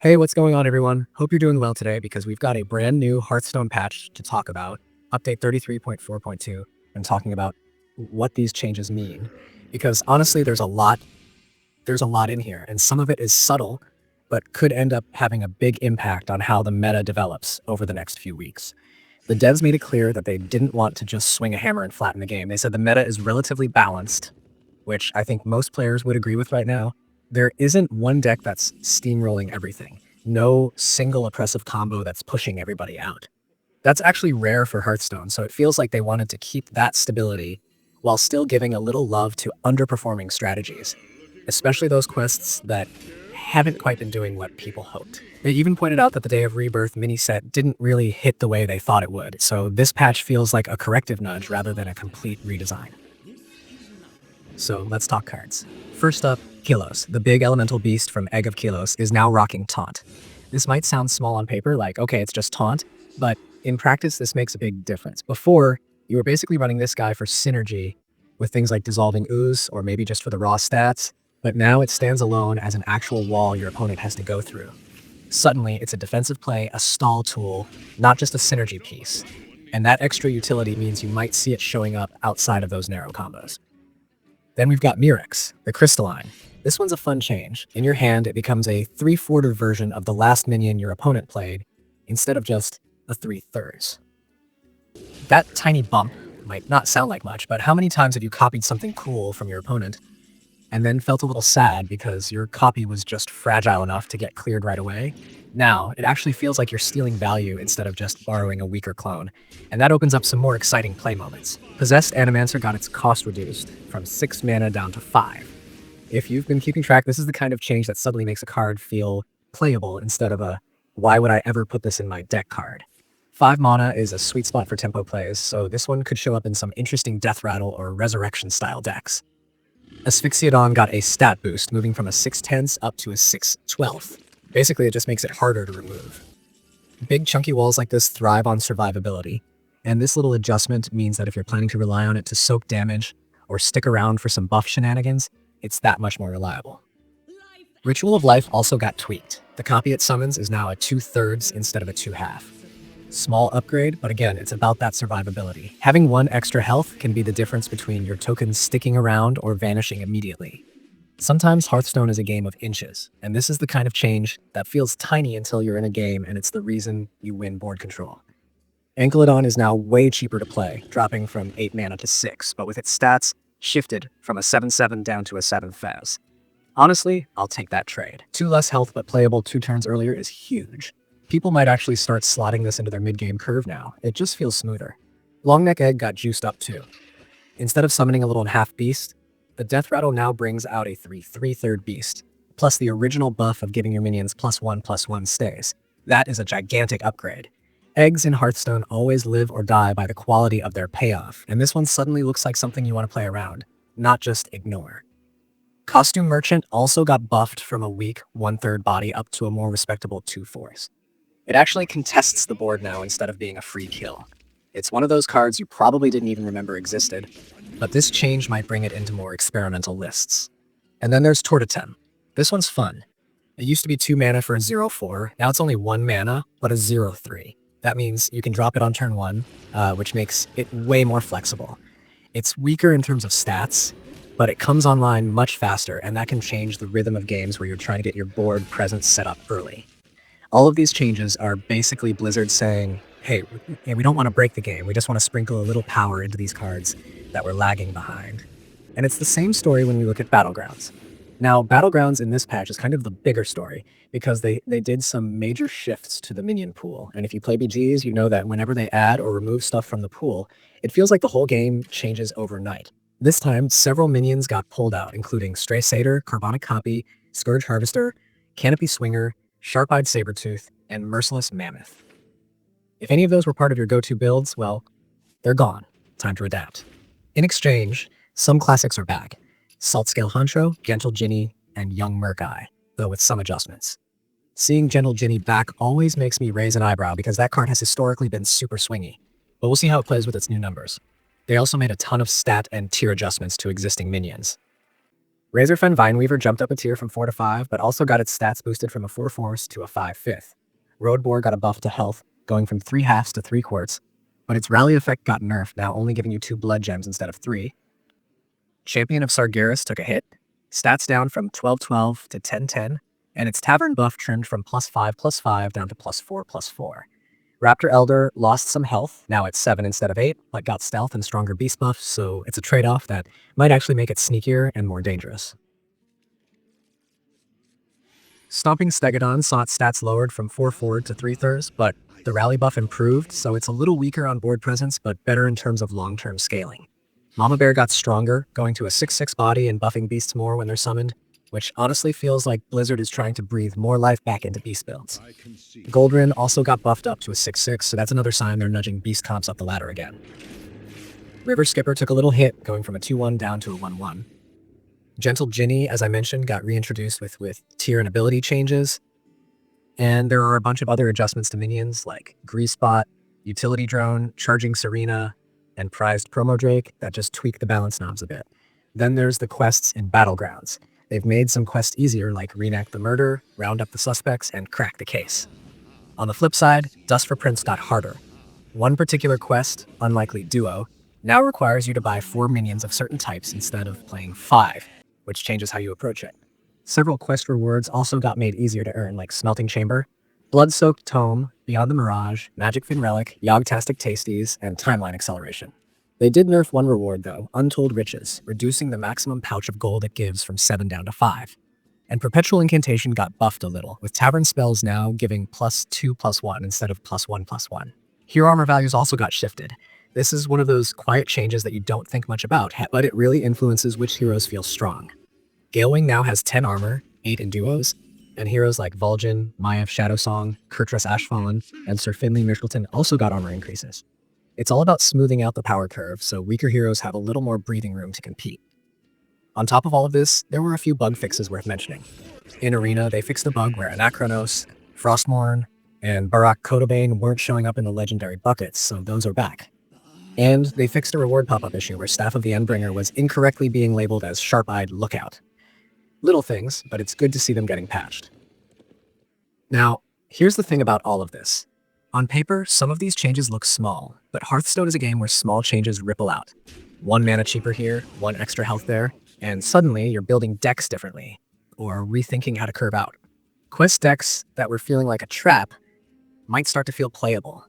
Hey, what's going on, everyone? Hope you're doing well today because we've got a brand new Hearthstone patch to talk about, update 33.4.2, and talking about what these changes mean. Because honestly, there's a lot in here, and some of it is subtle, but could end up having a big impact on how the meta develops over the next few weeks. The devs made it clear that they didn't want to just swing a hammer and flatten the game. They said the meta is relatively balanced, which I think most players would agree with right now. There isn't one deck that's steamrolling everything. No single oppressive combo that's pushing everybody out. That's actually rare for Hearthstone, so it feels like they wanted to keep that stability while still giving a little love to underperforming strategies, especially those quests that haven't quite been doing what people hoped. They even pointed out that the Day of Rebirth mini set didn't really hit the way they thought it would, so this patch feels like a corrective nudge rather than a complete redesign. So let's talk cards. First up, Kilos. The big elemental beast from Egg of Kilos is now rocking Taunt. This might sound small on paper, like, okay, it's just Taunt, but in practice, this makes a big difference. Before, you were basically running this guy for synergy with things like Dissolving Ooze, or maybe just for the raw stats, but now it stands alone as an actual wall your opponent has to go through. Suddenly, it's a defensive play, a stall tool, not just a synergy piece. And that extra utility means you might see it showing up outside of those narrow combos. Then we've got Murex, the Crystalline. This one's a fun change. In your hand, it becomes a 3/4 version of the last minion your opponent played, instead of just a 3/3. That tiny bump might not sound like much, but how many times have you copied something cool from your opponent and then felt a little sad because your copy was just fragile enough to get cleared right away? Now, it actually feels like you're stealing value instead of just borrowing a weaker clone, and that opens up some more exciting play moments. Possessed Animancer got its cost reduced from 6 mana down to 5. If you've been keeping track, this is the kind of change that suddenly makes a card feel playable instead of a why would I ever put this in my deck card. 5 mana is a sweet spot for tempo plays, so this one could show up in some interesting Death Rattle or Resurrection style decks. Asphyxiodon got a stat boost, moving from a 6/10 up to a 6/12. Basically, it just makes it harder to remove. Big chunky walls like this thrive on survivability, and this little adjustment means that if you're planning to rely on it to soak damage or stick around for some buff shenanigans, it's that much more reliable. Ritual of Life also got tweaked. The copy it summons is now a 2/3 instead of a 2/2. Small upgrade, but again, it's about that survivability. Having one extra health can be the difference between your tokens sticking around or vanishing immediately. Sometimes Hearthstone is a game of inches, and this is the kind of change that feels tiny until you're in a game, and it's the reason you win board control. Ankylodon is now way cheaper to play, dropping from 8 mana to 6, but with its stats shifted from a 7/7 down to a 7 Fez. Honestly, I'll take that trade. 2 less health but playable 2 turns earlier is huge. People might actually start slotting this into their mid-game curve now. It just feels smoother. Longneck Egg got juiced up too. Instead of summoning a little half beast, the Death Rattle now brings out a 3/3 beast, plus the original buff of giving your minions +1/+1 stays. That is a gigantic upgrade. Eggs in Hearthstone always live or die by the quality of their payoff, and this one suddenly looks like something you want to play around, not just ignore. Costume Merchant also got buffed from a weak 1/3 body up to a more respectable 2/4. It actually contests the board now instead of being a free kill. It's one of those cards you probably didn't even remember existed, but this change might bring it into more experimental lists. And then there's Tortotem. This one's fun. It used to be 2 mana for a 0/4, now it's only 1 mana, but a 0/3. That means you can drop it on turn 1, which makes it way more flexible. It's weaker in terms of stats, but it comes online much faster, and that can change the rhythm of games where you're trying to get your board presence set up early. All of these changes are basically Blizzard saying, hey, we don't want to break the game, we just want to sprinkle a little power into these cards that were lagging behind. And it's the same story when we look at Battlegrounds. Now, Battlegrounds in this patch is kind of the bigger story, because they did some major shifts to the minion pool, and if you play BGs, you know that whenever they add or remove stuff from the pool, it feels like the whole game changes overnight. This time, several minions got pulled out, including Stray Satyr, Carbonic Copy, Scourge Harvester, Canopy Swinger, Sharp-Eyed Sabertooth, and Merciless Mammoth. If any of those were part of your go-to builds, well, they're gone. Time to adapt. In exchange, some classics are back. Saltscale Honcho, Gentle Ginny, and Young Murk-Eye, though with some adjustments. Seeing Gentle Ginny back always makes me raise an eyebrow because that card has historically been super swingy, but we'll see how it plays with its new numbers. They also made a ton of stat and tier adjustments to existing minions. Razorfen Vineweaver jumped up a tier from 4 to 5, but also got its stats boosted from a 4 force to a 5 fifth. Roadboar got a buff to health, going from 3 halves to 3 quarts, but its rally effect got nerfed, now only giving you 2 blood gems instead of 3. Champion of Sargeras took a hit, stats down from 12/12 to 10/10, and its tavern buff trimmed from +5/+5 down to +4/+4. Raptor Elder lost some health, now it's 7 instead of 8, but got stealth and stronger beast buffs, so it's a trade-off that might actually make it sneakier and more dangerous. Stomping Stegodon saw its stats lowered from 4 forward to 3 thurs, but the rally buff improved, so it's a little weaker on board presence, but better in terms of long-term scaling. Mama Bear got stronger, going to a 6/6 body and buffing beasts more when they're summoned, which honestly feels like Blizzard is trying to breathe more life back into beast builds. Goldrin also got buffed up to a 6/6, so that's another sign they're nudging beast comps up the ladder again. River Skipper took a little hit, going from a 2/1 down to a 1/1. Gentle Ginny, as I mentioned, got reintroduced with tier and ability changes, and there are a bunch of other adjustments to minions like Greasebot, Utility Drone, Charging Serena, and Prized Promo Drake that just tweak the balance knobs a bit. Then there's the quests in Battlegrounds. They've made some quests easier like reenact the murder, round up the suspects, and crack the case. On the flip side, Dust for Prince got harder. One particular quest, Unlikely Duo, now requires you to buy 4 minions of certain types instead of playing 5, which changes how you approach it. Several quest rewards also got made easier to earn, like Smelting Chamber, Blood-Soaked Tome, Beyond the Mirage, Magic Fin Relic, Yogg-tastic Tasties, and Timeline Acceleration. They did nerf one reward though, Untold Riches, reducing the maximum pouch of gold it gives from 7 down to 5. And Perpetual Incantation got buffed a little, with Tavern spells now giving +2/+1 instead of +1/+1. Hero armor values also got shifted. This is one of those quiet changes that you don't think much about, but it really influences which heroes feel strong. Galewing now has 10 armor, 8 in duos, and heroes like Vol'jin, Maiev Shadowsong, Kurtrus Ashfallen, and Sir Finley Mishleton also got armor increases. It's all about smoothing out the power curve, so weaker heroes have a little more breathing room to compete. On top of all of this, there were a few bug fixes worth mentioning. In Arena, they fixed the bug where Anachronos, Frostmourne, and Barak Kodobane weren't showing up in the legendary buckets, so those are back. And they fixed a reward pop-up issue where Staff of the Endbringer was incorrectly being labeled as Sharp-Eyed Lookout. Little things, but it's good to see them getting patched. Now, here's the thing about all of this. On paper, some of these changes look small, but Hearthstone is a game where small changes ripple out. 1 mana cheaper here, 1 extra health there, and suddenly you're building decks differently, or rethinking how to curve out. Quest decks that were feeling like a trap might start to feel playable.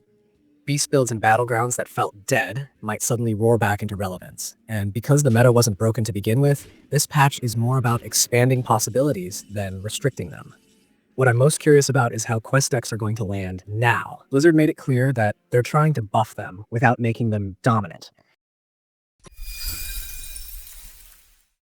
Beast builds and Battlegrounds that felt dead might suddenly roar back into relevance. And because the meta wasn't broken to begin with, this patch is more about expanding possibilities than restricting them. What I'm most curious about is how quest decks are going to land now. Blizzard made it clear that they're trying to buff them without making them dominant.